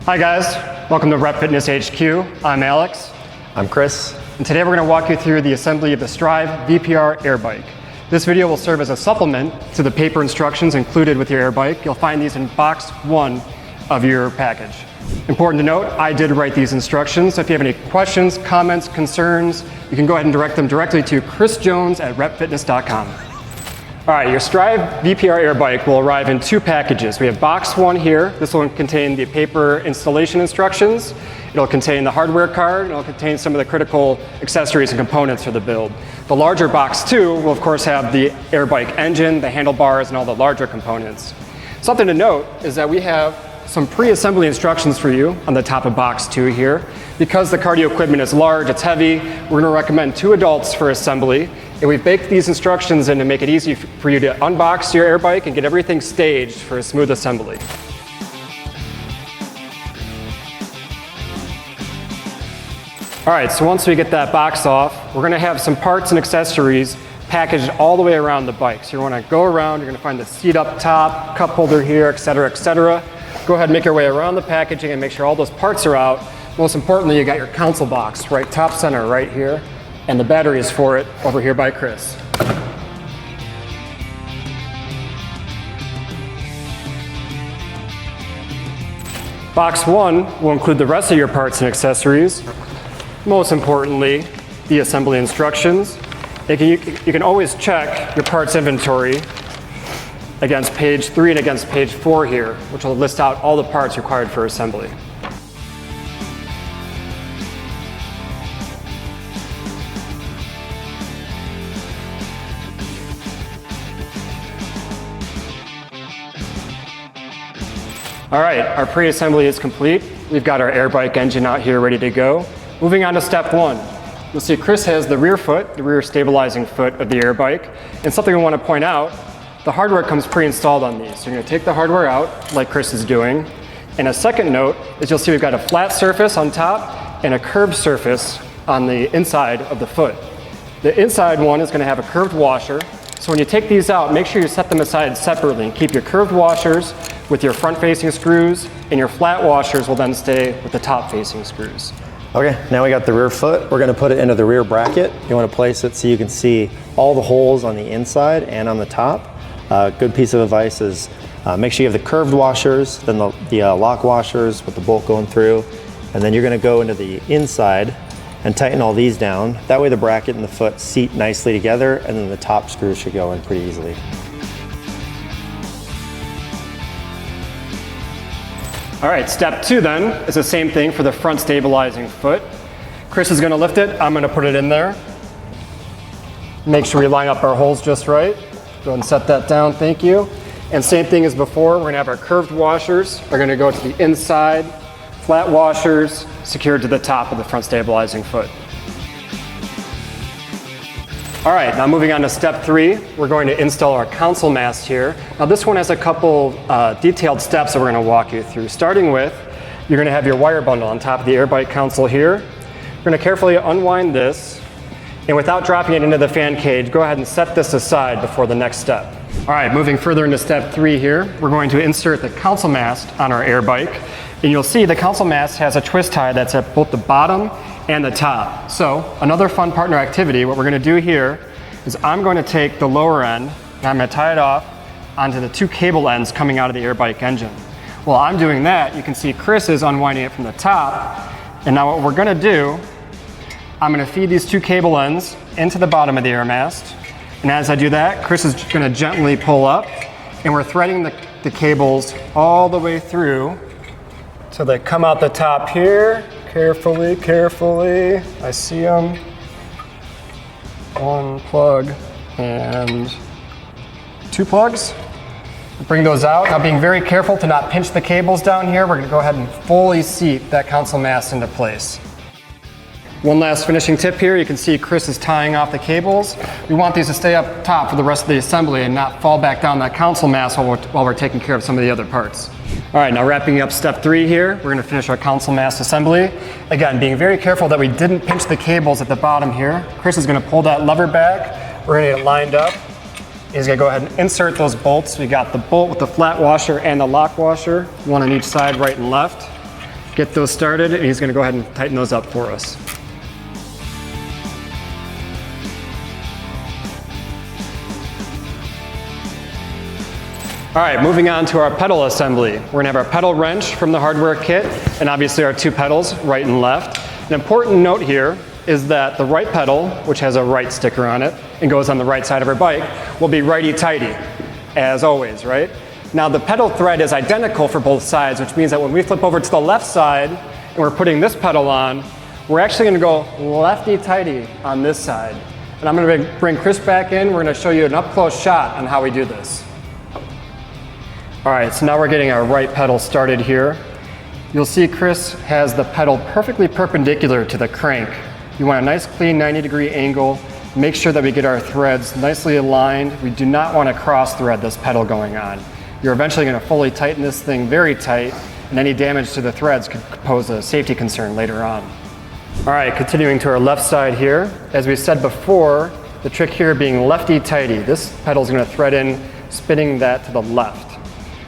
Hi guys, welcome to Rep Fitness HQ. I'm Alex. I'm Chris. And today we're going to walk you through the assembly of the Strive VPR air bike. This video will serve as a supplement to the paper instructions included with your air bike. You'll find these in box 1 of your package. Important to note, I did write these instructions, so if you have any questions, comments, concerns, you can go ahead and direct them directly to chrisjones@repfitness.com. All right, your Strive VPR air bike will arrive in 2 packages. We have box 1 here. This will contain the paper installation instructions. It'll contain the hardware card, and it'll contain some of the critical accessories and components for the build. The larger box 2 will of course have the air bike engine, the handlebars, and all the larger components. Something to note is that we have some pre-assembly instructions for you on the top of box 2 here. Because the cardio equipment is large, it's heavy, we're gonna recommend 2 adults for assembly. And we've baked these instructions in to make it easy for you to unbox your air bike and get everything staged for a smooth assembly. All right, so once we get that box off, we're gonna have some parts and accessories packaged all the way around the bike. So you wanna go around, you're gonna find the seat up top, cup holder here, et cetera, et cetera. Go ahead and make your way around the packaging and make sure all those parts are out. Most importantly, you got your console box right top center right here, and the batteries for it over here by Chris. Box 1 will include the rest of your parts and accessories. Most importantly, the assembly instructions. You can always check your parts inventory against page 3 and against page 4 here, which will list out all the parts required for assembly. All right, our pre-assembly is complete. We've got our air bike engine out here ready to go. Moving on to step 1. You'll see Chris has the rear foot, the rear stabilizing foot of the air bike. And something I want to point out, the hardware comes pre-installed on these. So you're going to take the hardware out, like Chris is doing. And a second note is you'll see we've got a flat surface on top and a curved surface on the inside of the foot. The inside one is going to have a curved washer. So when you take these out, make sure you set them aside separately and keep your curved washers with your front-facing screws, and your flat washers will then stay with the top-facing screws. Okay, now we got the rear foot. We're gonna put it into the rear bracket. You wanna place it so you can see all the holes on the inside and on the top. Good piece of advice is make sure you have the curved washers, then the lock washers with the bolt going through, and then you're gonna go into the inside and tighten all these down. That way the bracket and the foot seat nicely together, and then the top screws should go in pretty easily. All right, step 2 then is the same thing for the front stabilizing foot. Chris is gonna lift it, I'm gonna put it in there. Make sure we line up our holes just right. Go ahead and set that down, thank you. And same thing as before, we're gonna have our curved washers. We're gonna go to the inside, flat washers secured to the top of the front stabilizing foot. All right, now moving on to step 3, we're going to install our console mast here. Now this one has a couple detailed steps that we're going to walk you through. Starting with, you're going to have your wire bundle on top of the air bike console here. We're going to carefully unwind this, and without dropping it into the fan cage, go ahead and set this aside before the next step. All right, moving further into step 3 here, we're going to insert the console mast on our air bike. And you'll see the console mast has a twist tie that's at both the bottom and the top. So another fun partner activity, what we're gonna do here is I'm going to take the lower end and I'm gonna tie it off onto the 2 cable ends coming out of the air bike engine. While I'm doing that, you can see Chris is unwinding it from the top. And now what we're gonna do, I'm gonna feed these 2 cable ends into the bottom of the air mast. And as I do that, Chris is gonna gently pull up, and we're threading the cables all the way through so they come out the top here. Carefully, carefully. I see them. 1 plug and 2 plugs. Bring those out. Now being very careful to not pinch the cables down here, we're gonna go ahead and fully seat that console mast into place. One last finishing tip here, you can see Chris is tying off the cables. We want these to stay up top for the rest of the assembly and not fall back down that console mast while we're taking care of some of the other parts. All right, now wrapping up step 3 here, we're gonna finish our console mast assembly. Again, being very careful that we didn't pinch the cables at the bottom here. Chris is gonna pull that lever back. We're gonna get it lined up. He's gonna go ahead and insert those bolts. We got the bolt with the flat washer and the lock washer, one on each side, right and left. get those started, and he's gonna go ahead and tighten those up for us. All right, moving on to our pedal assembly. We're gonna have our pedal wrench from the hardware kit, and obviously our two pedals, right and left. An important note here is that the right pedal, which has a right sticker on it and goes on the right side of our bike, will be righty-tighty, as always, right? Now the pedal thread is identical for both sides, which means that when we flip over to the left side and we're putting this pedal on, we're actually gonna go lefty-tighty on this side. And I'm gonna bring Chris back in. We're gonna show you an up-close shot on how we do this. All right, so now we're getting our right pedal started here. You'll see Chris has the pedal perfectly perpendicular to the crank. You want a nice clean 90-degree angle. Make sure that we get our threads nicely aligned. We do not want to cross thread this pedal going on. You're eventually going to fully tighten this thing very tight, and any damage to the threads could pose a safety concern later on. All right, continuing to our left side here. As we said before, the trick here being lefty-tighty. This pedal is going to thread in, spinning that to the left.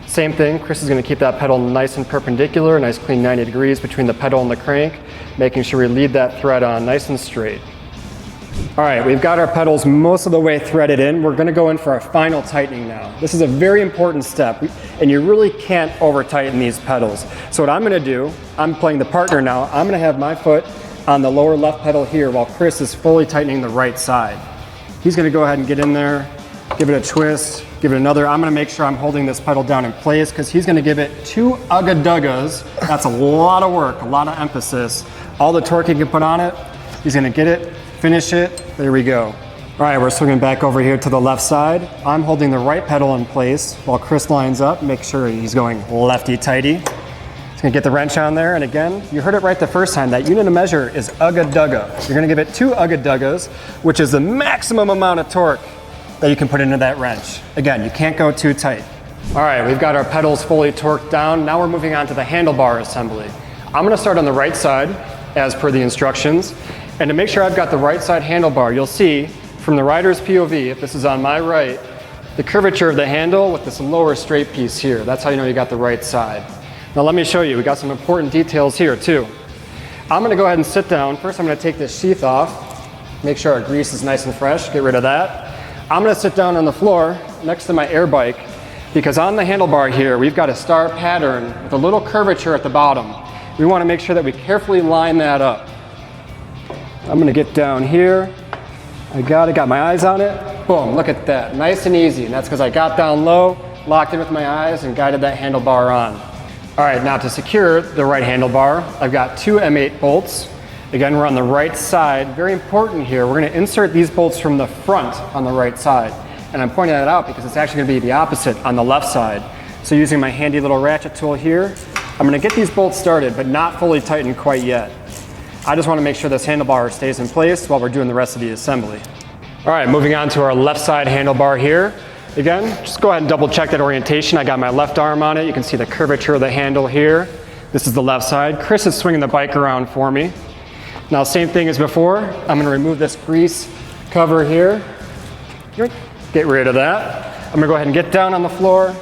Same thing, Chris is going to keep that pedal nice and perpendicular, nice clean 90 degrees between the pedal and the crank, making sure we lead that thread on nice and straight. All right, we've got our pedals most of the way threaded in. We're going to go in for our final tightening now. This is a very important step, and you really can't over tighten these pedals. So what I'm going to do, I'm playing the partner now, I'm going to have my foot on the lower left pedal here while Chris is fully tightening the right side. He's going to go ahead and get in there, give it a twist, give it another. I'm gonna make sure I'm holding this pedal down in place because he's gonna give it 2 ugga-duggas. That's a lot of work, a lot of emphasis. All the torque he can put on it, he's gonna get it, finish it, there we go. All right, we're swinging back over here to the left side. I'm holding the right pedal in place while Chris lines up, make sure he's going lefty-tighty. He's gonna get the wrench on there, and again, you heard it right the first time, that unit of measure is ugga-dugga. You're gonna give it 2 ugga-duggas, which is the maximum amount of torque that you can put into that wrench. Again, you can't go too tight. All right, we've got our pedals fully torqued down. Now we're moving on to the handlebar assembly. I'm gonna start on the right side as per the instructions. And to make sure I've got the right side handlebar, you'll see from the rider's POV, if this is on my right, the curvature of the handle with this lower straight piece here. That's how you know you got the right side. Now let me show you, we got some important details here too. I'm gonna go ahead and sit down. First I'm gonna take this sheath off, make sure our grease is nice and fresh, get rid of that. I'm gonna sit down on the floor next to my air bike because on the handlebar here, we've got a star pattern with a little curvature at the bottom. We wanna make sure that we carefully line that up. I'm gonna get down here. I got my eyes on it. Boom, look at that, nice and easy. And that's because I got down low, locked in with my eyes, and guided that handlebar on. All right, now to secure the right handlebar, I've got 2 M8 bolts. Again, we're on the right side. Very important here, we're gonna insert these bolts from the front on the right side. And I'm pointing that out because it's actually gonna be the opposite on the left side. So using my handy little ratchet tool here, I'm gonna get these bolts started, but not fully tightened quite yet. I just wanna make sure this handlebar stays in place while we're doing the rest of the assembly. All right, moving on to our left side handlebar here. Again, just go ahead and double check that orientation. I got my left arm on it. You can see the curvature of the handle here. This is the left side. Chris is swinging the bike around for me. Now, same thing as before, I'm gonna remove this grease cover here. Get rid of that. I'm gonna go ahead and get down on the floor.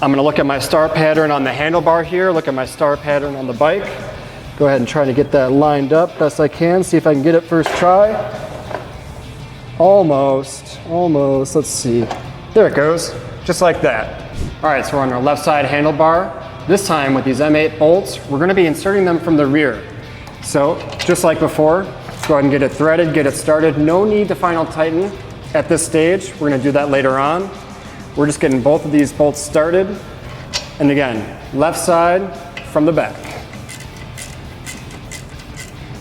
I'm gonna look at my star pattern on the handlebar here, look at my star pattern on the bike. Go ahead and try to get that lined up best I can, see if I can get it first try. Almost, let's see. There it goes, just like that. All right, so we're on our left side handlebar. This time with these M8 bolts, we're gonna be inserting them from the rear. So, just like before, go ahead and get it threaded, get it started. No need to final tighten at this stage. We're gonna do that later on. We're just getting both of these bolts started. And again, left side from the back.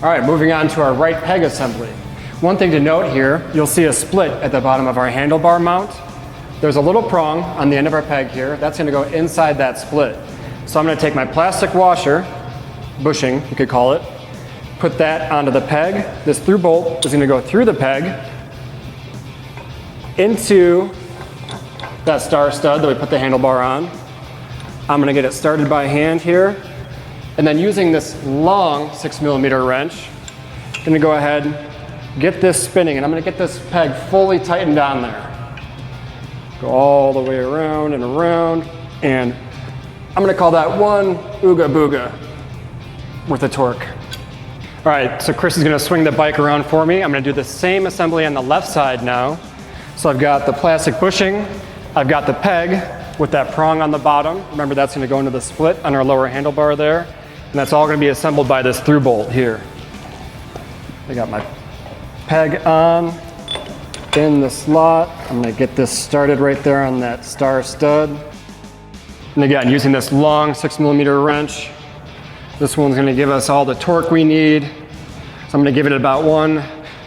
All right, moving on to our right peg assembly. One thing to note here, you'll see a split at the bottom of our handlebar mount. There's a little prong on the end of our peg here. That's gonna go inside that split. So I'm gonna take my plastic washer, bushing, you could call it, put that onto the peg. This through bolt is gonna go through the peg into that star stud that we put the handlebar on. I'm gonna get it started by hand here. And then using this long 6mm wrench, I'm gonna go ahead, get this spinning, and I'm gonna get this peg fully tightened on there. Go all the way around and I'm gonna call that one ooga booga worth of torque. All right, so Chris is gonna swing the bike around for me. I'm gonna do the same assembly on the left side now. So I've got the plastic bushing, I've got the peg with that prong on the bottom. Remember, that's gonna go into the split on our lower handlebar there. And that's all gonna be assembled by this through bolt here. I got my peg on in the slot. I'm gonna get this started right there on that star stud. And again, using this long 6mm wrench, this one's gonna give us all the torque we need. So I'm gonna give it about one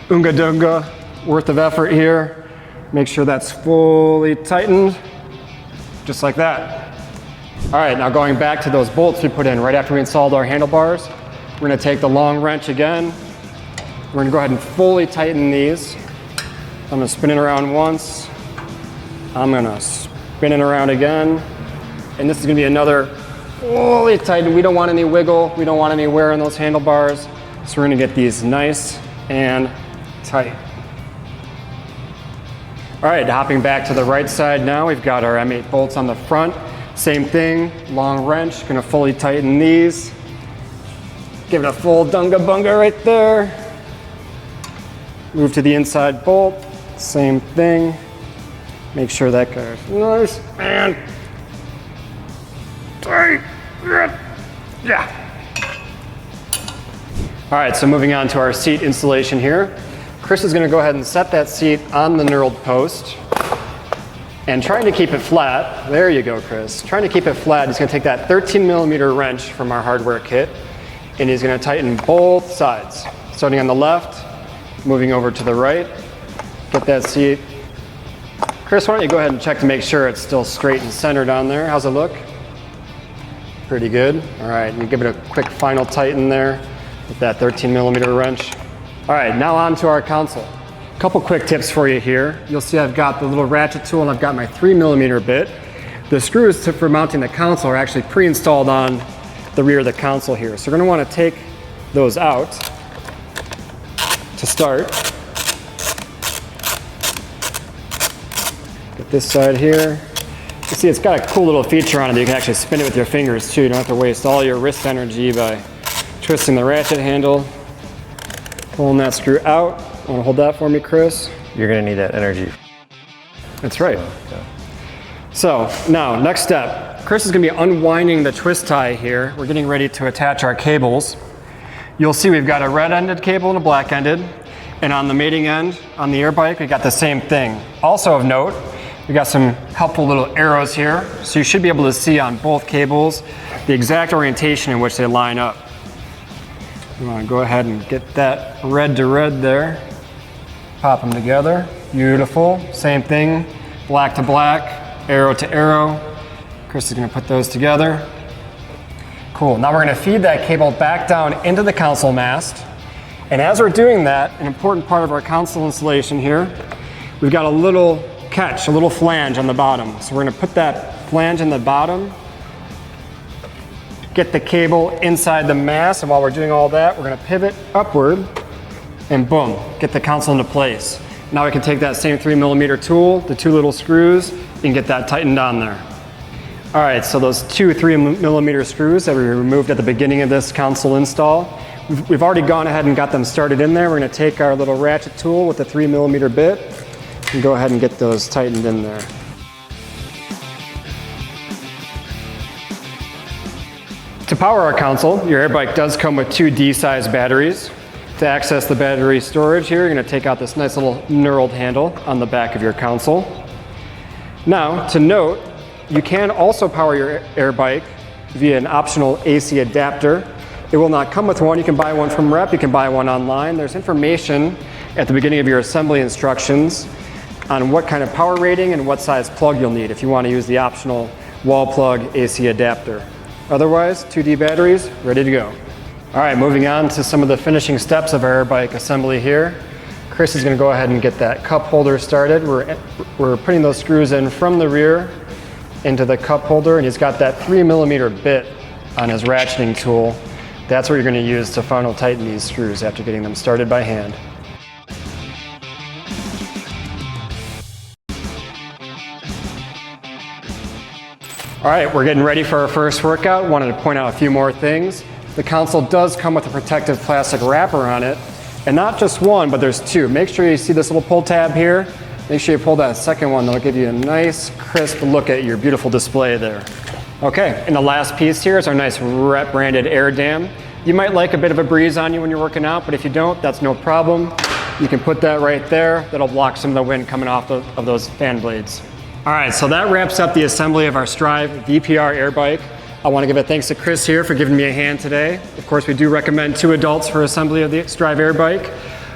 oonga doonga worth of effort here. Make sure that's fully tightened, just like that. All right, now going back to those bolts we put in right after we installed our handlebars, we're gonna take the long wrench again. We're gonna go ahead and fully tighten these. I'm gonna spin it around once. I'm gonna spin it around again. And this is gonna be another fully tightened. We don't want any wiggle. We don't want any wear on those handlebars. So we're gonna get these nice and tight. All right, hopping back to the right side now, we've got our M8 bolts on the front. Same thing, long wrench, gonna fully tighten these. Give it a full dunga bunga right there. Move to the inside bolt, same thing. Make sure that goes nice and tight. Yeah. All right, so moving on to our seat installation here. Chris is gonna go ahead and set that seat on the knurled post and trying to keep it flat. There you go, Chris. Trying to keep it flat, he's gonna take that 13mm wrench from our hardware kit and he's gonna tighten both sides. Starting on the left, moving over to the right. Get that seat. Chris, why don't you go ahead and check to make sure it's still straight and centered on there. How's it look? Pretty good. All right, you give it a quick final tighten there with that 13mm wrench. All right, now on to our console. A couple quick tips for you here. You'll see I've got the little ratchet tool and I've got my 3mm bit. The screws for mounting the console are actually pre-installed on the rear of the console here. So we're gonna wanna take those out to start. Get this side here. You see it's got a cool little feature on it that you can actually spin it with your fingers too. You don't have to waste all your wrist energy by twisting the ratchet handle. Pulling that screw out. Want to hold that for me, Chris? You're gonna need that energy. That's right. So now, next step. Chris is gonna be unwinding the twist tie here. We're getting ready to attach our cables. You'll see we've got a red-ended cable and a black-ended. And on the mating end, on the air bike, we got the same thing. Also of note, we got some helpful little arrows here. So you should be able to see on both cables the exact orientation in which they line up. You want to go ahead and get that red to red there. Pop them together. Beautiful. Same thing. Black to black, arrow to arrow. Chris is going to put those together. Cool. Now we're going to feed that cable back down into the console mast. And as we're doing that, an important part of our console installation here, we've got a little catch, a little flange on the bottom. So we're going to put that flange in the bottom. Get the cable inside the mast, and while we're doing all that, we're gonna pivot upward, and boom, get the console into place. Now we can take that same 3mm tool, the two little screws, and get that tightened on there. All right, so those two 3mm screws that we removed at the beginning of this console install, we've already gone ahead and got them started in there. We're gonna take our little ratchet tool with the 3mm bit, and go ahead and get those tightened in there. To power our console, your air bike does come with two D-size batteries. To access the battery storage here, you're going to take out this nice little knurled handle on the back of your console. Now, to note, you can also power your air bike via an optional AC adapter. It will not come with one. You can buy one from Rep, you can buy one online. There's information at the beginning of your assembly instructions on what kind of power rating and what size plug you'll need if you want to use the optional wall plug AC adapter. Otherwise, 2D batteries, ready to go. All right, moving on to some of the finishing steps of our air bike assembly here. Chris is gonna go ahead and get that cup holder started. We're putting those screws in from the rear into the cup holder, and he's got that 3mm bit on his ratcheting tool. That's what you're gonna use to final tighten these screws after getting them started by hand. All right, we're getting ready for our first workout. Wanted to point out a few more things. The console does come with a protective plastic wrapper on it, and not just one, but there's two. Make sure you see this little pull tab here. Make sure you pull that second one. That'll give you a nice, crisp look at your beautiful display there. Okay, and the last piece here is our nice Rep branded air dam. You might like a bit of a breeze on you when you're working out, but if you don't, that's no problem. You can put that right there. That'll block some of the wind coming off of those fan blades. All right, so that wraps up the assembly of our Strive VPR air bike. I want to give a thanks to Chris here for giving me a hand today. Of course, we do recommend 2 adults for assembly of the Strive air bike.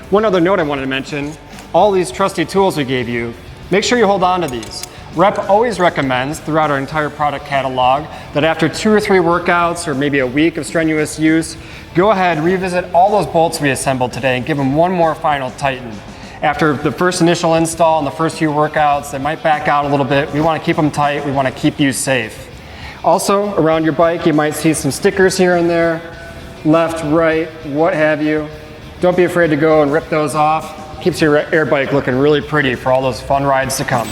One other note I wanted to mention, all these trusty tools we gave you, make sure you hold on to these. Rep always recommends throughout our entire product catalog that after 2 or 3 workouts or maybe a week of strenuous use, go ahead, revisit all those bolts we assembled today and give them one more final tighten. After the first initial install and the first few workouts, they might back out a little bit. We want to keep them tight. We want to keep you safe. Also, around your bike, you might see some stickers here and there, left, right, what have you. Don't be afraid to go and rip those off. Keeps your air bike looking really pretty for all those fun rides to come.